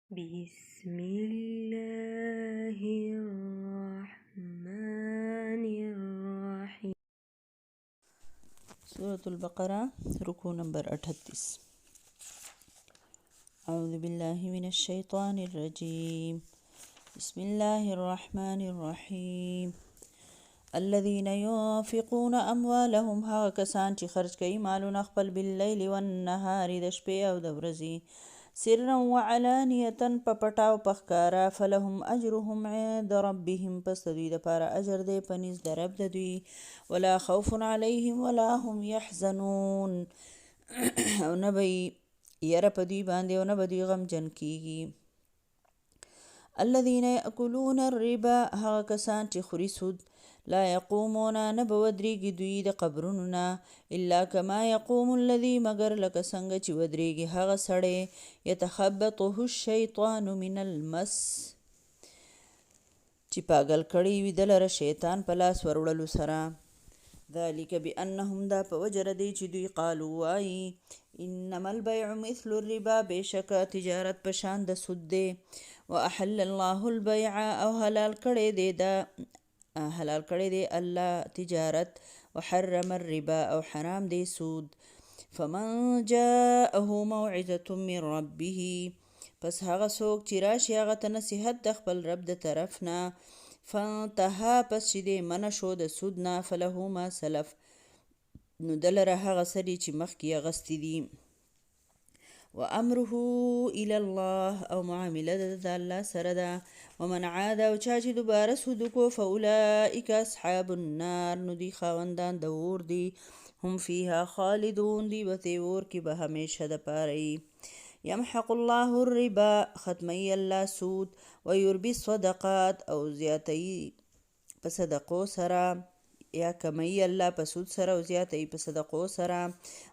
بسم الله الرحمن الرحيم. سورة البقرة ركوع نمبر 38. أعوذ بالله من الشيطان الرجيم. بسم الله الرحمن الرحيم. الذين ينفقون أموالهم هغه کسان چې خرج کوي مالونه خپل باللیل والنهار د شپې او د ورځې سرا وعلانیة په پټه او په ښکاره فلهم اجرهم عند ربهم پس د دوی دپاره اجر دی په نزد د رب د دوی ولا خوف علیهم ولا هم یحزنون او نه به یره په دوی باندې او نه به دوی غمجن کیږي. الذين يأكلون الربا هغه کسان چې خوري سود لا يقومون نه به ودرېږي دوی د قبرونو نه الا کما یقوم الذي مگر لکه څنګه چې ودرېږي هغه سړی یتخبطه الشیطان من المس چې پاگل کړی وي د لره شیطان په لاس وروړلو سره. ذلك بأنهم دا په وجه دی چې دوی قالو وایي انما البيع مثل الربا بېشکه تجارت په شان د سود دی واحل الله البيع او حلال کړی دی الله تجارت وحرم الربا او حرام دی سود. فمن جاءه موعظة من ربه پس هغه څوک چې راشي هغه ته نصیحت د خپل رب د طرف نه فانتها پس چې دی منع شو د سود نه فله ما سلف نو دلره هغه سړي چې مخکې اغستې دي وامره الى الله او معامله د الله سره ده. ومن عاد او چا چې دوباره سود وکړو فاولئک اصحاب النار نو دوی خاوندان د اور دي هم فیها خالدون دوی به دې اور کې به همیشه دپاره وي. یمحق الله الربا ختمی الله سود ویربي الصدقات او زیاتوي په صدقو سره یا کمی الله په سود سره او زیاتوي په صدقو سره.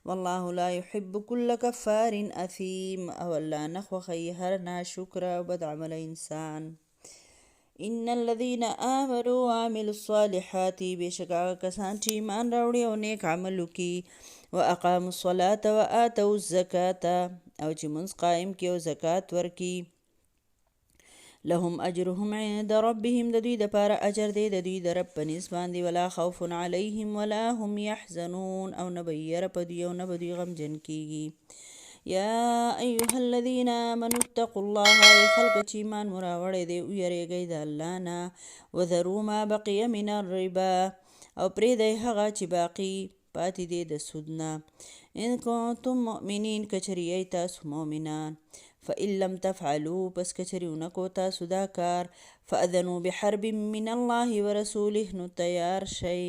والله لا يحب كل كفار اثیم او الله نه خوښوي هر ناشکره او بد عمله انسان. ان الذين آمنوا وعملوا الصالحات بېشکه هغه کسان چې ایمان راوړي او نیک عمل وکړي واقاموا الصلاة وآتوا الزکاة او چې منځ قایم کړي او زکات ورکړي لهم اجرهم عند ربهم د دوی دپاره اجر دی د دوی د رب په نسب باندې ولا خوف علیهم ولا هم یحزنون او نه به یره په دوی او نه به دوی غمجن کیږي. یا ایها الذین آمنوا اتقوا الله ای خلقه چې ایمان مو راوړی دی ویرېږئ د الله نه وذروا ما بقي من الربا او پرېږدئ هغه چې باقي پاتې دی د سود نه ان کنتم مؤمنین که چېرې یئ تاسو مؤمنان فإن لم تفعلوا پس که چېرې ونه کو تاسو دا کار فأذنوا بحرب من الله ورسوله نو تیار شئ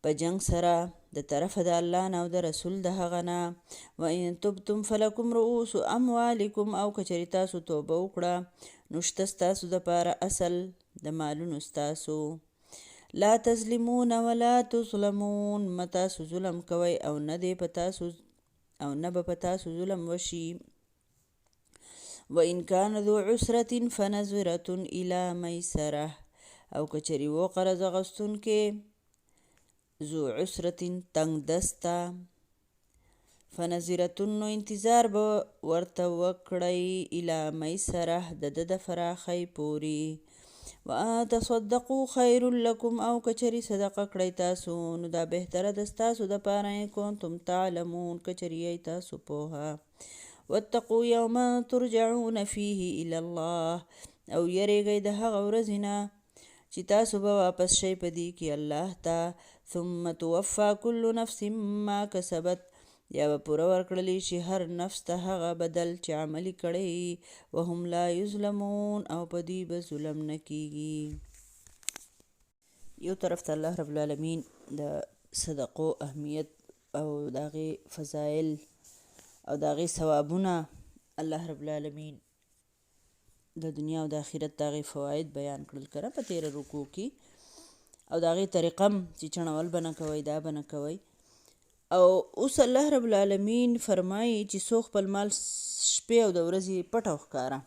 په جنگ سره د طرفه د الله نه او د رسول د هغه نه. وان تبتم فلکم رؤوس اموالکم او که چېرې تاسو توبه وکړه نو شته ستاسو دپاره اصل د مالونو ستاسو. لا تظلمون ولا تظلمون مه تاسو ظلم کوئ او نه به په تاسو ظلم وشي. وان کان ذو عسرة فنظرة الى میسره او که چېرې و قرض اخیستونکی ذو عسرة تنگ دسته فنظرة نو انتظار به ورته وکړئ الى میسره د ده د فراخۍ پورې. وتصدقوا خیر لکم او که چېرې صدقه کړئ تاسو نو دا بهتره ده ستاسو دپاره ان کنتم تعلمون که چېرې یئ تاسو پوهه. واتقوا یوما ترجعون فیه الی الله او یریږئ د هغه ورځې نه چې تاسو به واپس شئ په دې کې الله ته ثم توفى كل نفس ما کسبت یا به پوره ورکړلی شي هر نفس ته هغه بدل چې عملي کړی وهم لا یظلمون او په دوی به ظلم نه کیږي. یو طرف ته الله رب العالمین د صدقو اهمیت او د هغې فضایل او د هغې ثوابونه الله رب العالمین د دنیا او د آخرت د هغې فواید بیان کړل کړه په تېره رکوع کې او د هغې طریقه چې چڼول به نه کوئ دا به نه کوئ. او اوس الله رب العالمین فرمایي چې څوک خپل مال شپې او د ورځې پټ او ښکاره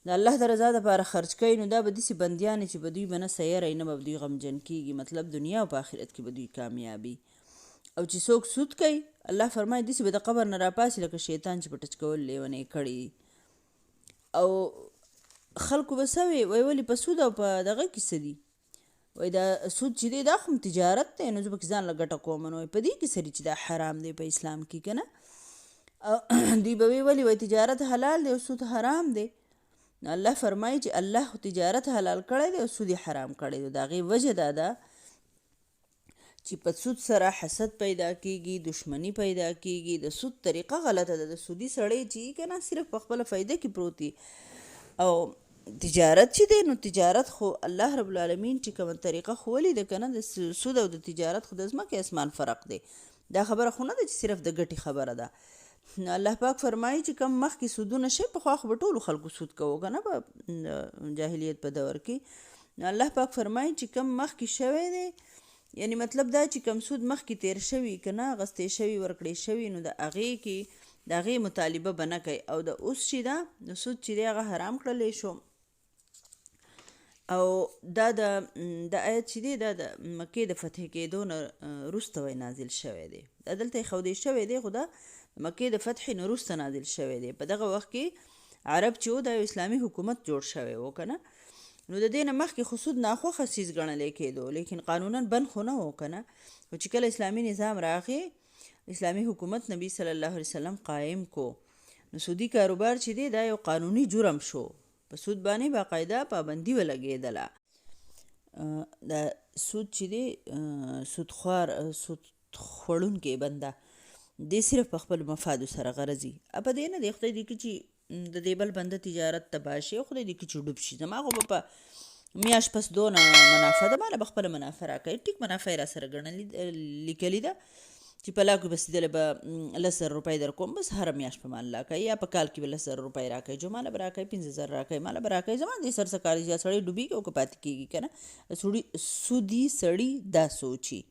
د الله د رضا دپاره خرج کوي نو دا به داسې بندیان چې به دوی به نه سیری نه به دوی غمجن کیږي مطلب دنیا او په آخرت کې به دوی کامیابي. او چې څوک سود کوي الله فرمایي داسې به د قبر نه راپاسي لکه شیطان چې په ټچ کول لیونی کړي. او خلکو به څه وی ولې په سود او په دغه کې څه دي، وایي دا سود چې دی دا خو تجارت دی، نو زه پکې ځان له ګټه کوم. نو په دې کې څه دي چې دا حرام دی په اسلام کې که نه. دوی به ولې وایي تجارت حلال دی او سود حرام دی. نو الله فرمایي چې الله تجارت حلال کړی دی او سود یې حرام کړی دی. د هغې وجه دا ده چې په سود سره حسد پیدا کیږي، دشمنی پیدا کیږي. د سود طریقه غلطه ده. د سودي سړی چې که نه صرف په خپله فایده کې پروت وي. او تجارت چې دی نو تجارت خو الله رب العالمین چې کومه طریقه ښولې ده که نه، د سود او د تجارت خو د ځمکې اسمان فرق دی. دا خبره خو نه ده چې صرف د ګټې خبره ده. الله پاک فرمایي چې کم مخکې سودونه شي پخوا خو به ټولو خلکو سود کوو که نه په جاهلیت په دور کې. نو الله پاک فرمایي چې کم مخکې شوی دی، یعنی مطلب دا چې کم سود مخکې تیر شوي که نه اغستې شوي ورکړې شوي، نو د هغې کې د هغې مطالبه به نه کوي. او د اوس چې ده د سود چې دی هغه حرام کړلی شو. او دا د آیت چې دی دا د مکې د فتح کېدو نه وروسته وی نازل شوی دی. دا دلته یې ښودی شوی دی، خو دا مکې د فتح نه وروسته نازل شوی دی. په دغه وخت کې عرب چې و دا یو اسلامي حکومت جوړ شوی و که نه. نو د دې نه مخکې خو سود ناخوښه څیز ګڼلی کېدو، لیکن قانونا بند خو نه و که نه. خو چې کله اسلامي نظام راغی، اسلامي حکومت نبی صلی الله علیه وسلم قایم کو، نو سودي کاروبار چې دی دا یو قانوني جرم شو. په سود باندې باقاعده پابندي ولګېدله. دا سود چې دی سود خوړونکی بنده دی صرف په خپل مفادو سره غرضي. په دې نه دی خدای دې کړي چې د دې بل بنده تجارت تباه شي، او خدای دې کړي چې ډوب شي. زما خو به په میاشت پس دونه منافع ده، ماله به خپله منافع راکوي. ټیک منافع یې را سره لیکلي ده چې په لاکو بسېدلی به 10,000 روپۍ در کوم، بس هره میاشت په مال راکوي، یا په کال کې به 10,000 روپۍ راکوي. جو ماله به راکوي 15,000 راکوي، ماله به راکوي. زما دې سر څه کار دی، سړی ډوبېږي او که پاتې کېږي که نه. سودي سړي دا سوچي.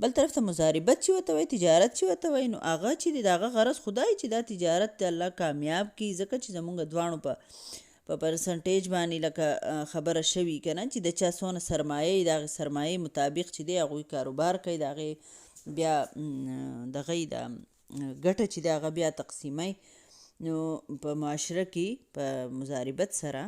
بل طرف ته مضاربت چې ورته وایي، تجارت چې ورته وایي، نو هغه چې دی د هغه غرض خدای چې دا تجارت ته الله کامیاب کړي. ځکه چې زمونږ دواړو په پرسنټیج باندې لکه خبره شوي که نه، چې د چا څونه سرمایه د هغې سرمایې مطابق چې دی هغوی کاروبار کوي، د هغې بیا دغه د ګټه چې د هغه بیا تقسیموي. نو په معاشره کې په مضاربت سره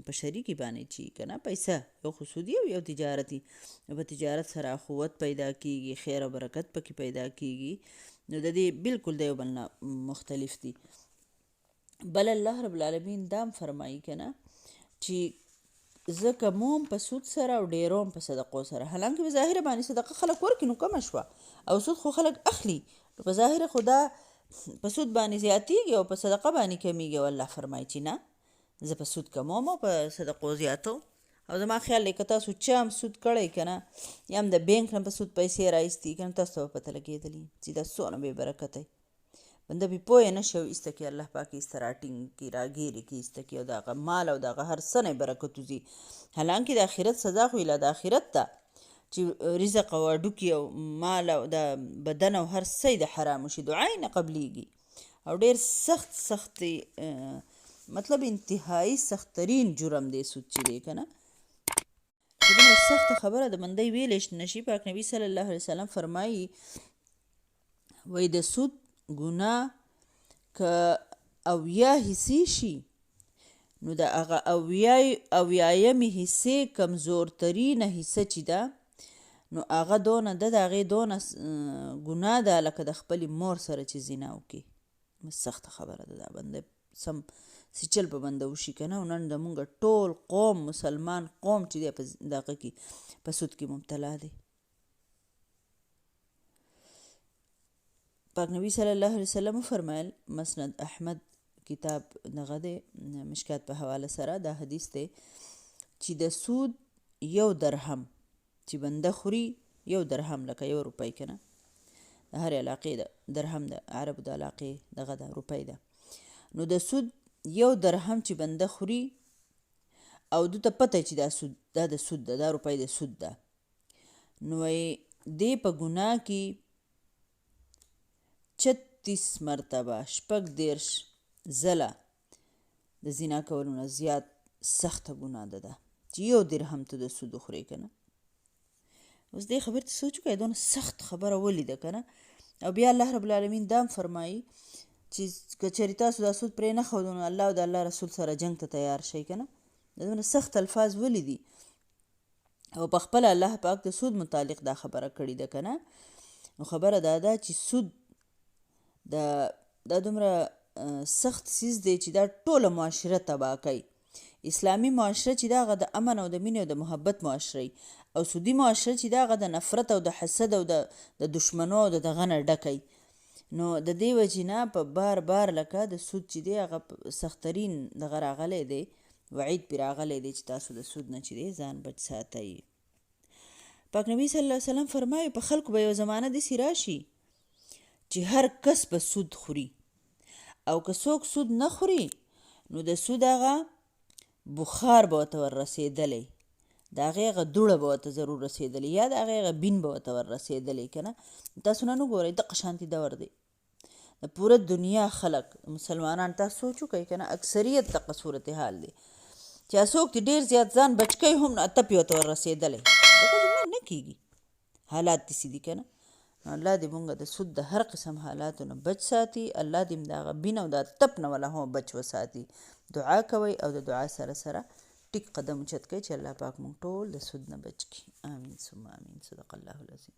په شریکي باندې چې که نه پیسه یو خو سودي او یو تجارتي، په تجارت سره اخوت پیدا کېږي، خیر او برکت پکې پیدا کېږي. نو د دې بالکل د یو بل نه مختلف دي. بل الله رب العالمین دام فرمایي که نه چې زه کموم په سود سره او ډیروم په صدقو سره. حالانکه په ظاهره باندې صدقه خلک ورکړي نو کمه شوه، او سود خو خلک اخلي، نو په ظاهره خو دا په سود باندې زیاتېږي او په صدقه باندې کمیږي. او الله فرمایي چې نه، زه په سود کموم او په صدقو زیاتو. او زما خیال دی که تاسو چا هم سود کړی که نه، یا هم د بینک نه په سود پیسې رایستي که نه، تاسو ته به پته لګېدلي چې دا څونه بې برکته دی. بنده بې پویه نه شي او ایسته کړي، الله پاک ایسته راټینګ کړي، راګیرې کړي ایسته کړي، او د هغه مال او د هغه هر څه نه برکت وځي. حالانکه د آخرت سزا خو لا د آخرت ده چې رزق او هډوکي او مال او د بدن او هر څه د حرامو شي، دعا یې نه قبلیږي. او ډېر سخت مطلب انتهایی سخت ترین جرم دی سود چې دی که نه. دومره سخته خبره د بندی ویلی نشي. پاک نبی صلی الله علیه وسلم فرمایي وایي د سود ګناه که 80 حصې شي، نو د هغه 80یمې حصې کمزورترینه حصه چې ده، نو هغه دونه ده، د هغې دونه ګناه ده لکه د خپلې مور سره چې زنا وکړي. سخته خبره ده. دا بنده سم سیچل په بنده وشي که نه. او نن زمونږ ټول قوم مسلمان قوم چې دی په دغه کې په سود کې مبتلا دی. پاک نبی صلی الله علیه وسلم فرمایل، مسند احمد کتاب دغه دی مشکات په حواله سره دا حدیث دی چې د سود 1 درهم چې بنده خوري، 1 درهم لکه 1 روپۍ که نه، د هرې علاقې د درهم د عربو د علاقې دغه د روپۍ ده. نو د سود 1 درهم چې بنده خوري او دو ته پته چې دا د سود ده، دا روپۍ د سود ده، نو دې په ګناه کې 36 مرتبه 36 ځله د زنا کولو نه زیات سخته ګناه ده چې 1 درهم ته د سود وخورې که نه. اوس دې خبرې ته سوچ وکړئ، دونه سخت خبره ولې ده که نه، او بیا الله رب العالمین دام فرمایي چې که چېرې تاسو دا سود پرې نه ښودو نو الله او د الله رسول سره جنګ ته تیار شئ که نه دا دومره سخت الفاظ ولې دي او په خپله الله پاک د سود متعلق دا خبره کړې ده که نه نو خبره دا ده چې سود دا دومره سخت څیز دی چې دا ټوله معاشره تباه کوي اسلامي معاشره چې دا هغه د امن او د مینې او د محبت معاشره او سودي معاشره چې دا هغه د نفرت او د حسد او د دشمنو او د دغه نه ډکی نو د دې وجې نه په بار لکه د سود چې دی هغه سخترین دغه راغلی دی وعید پرې راغلی دی چې تاسو د سود نه چې دی ځان بچ ساتئ پاک نبی صلی الله علیه وسلم فرمایي په خلکو به یو زمانه داسې راشي چې هر کس به سود خوري او که څوک سود نه خوري نو د سود هغه بخار به ورته ور رسېدلی د هغې هغه دوړه به ورته ضرور رسېدلی یا د هغې هغه بین به ورته ور رسېدلی که نه تاسو نه ګورئ دغه شانتې دور دی د پوره دنیا خلک مسلمانان تاسو سوچ وکئ که نه اکثریت دغه صورتحال دی چې څوک چې ډېر زیات ځان بچ کوي هم نو اتپ یې ورته ور رسېدلی نه کېږي حالات داسې دي که نه نو الله دې مونږ د سود د هر قسم حالاتو نه بچ ساتي الله دې د هغه بین او د تپ نه ولا هم بچ وساتي دعا کوئ او د دعا سره سره ټیک قدم اوچت کوئ چې الله پاک مونږ ټول د سود نه بچ کړي آمین ثم آمین صدق الله العظیم